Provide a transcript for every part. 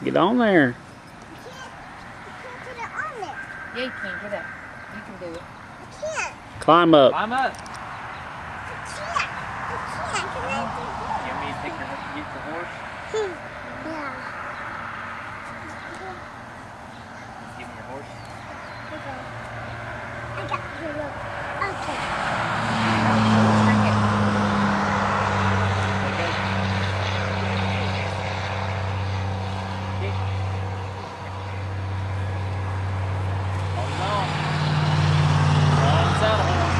Get on there. You can't put it on there. Yeah, you can. Get up. You can do it. I can't. Climb up. Climb up. I can't. Can I do You want me to take your, get the horse? it? Yeah. Give me your horse. Okay. I got you. Look. Okay. Okay. Kick. Hold on. On saddle horn.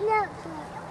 No.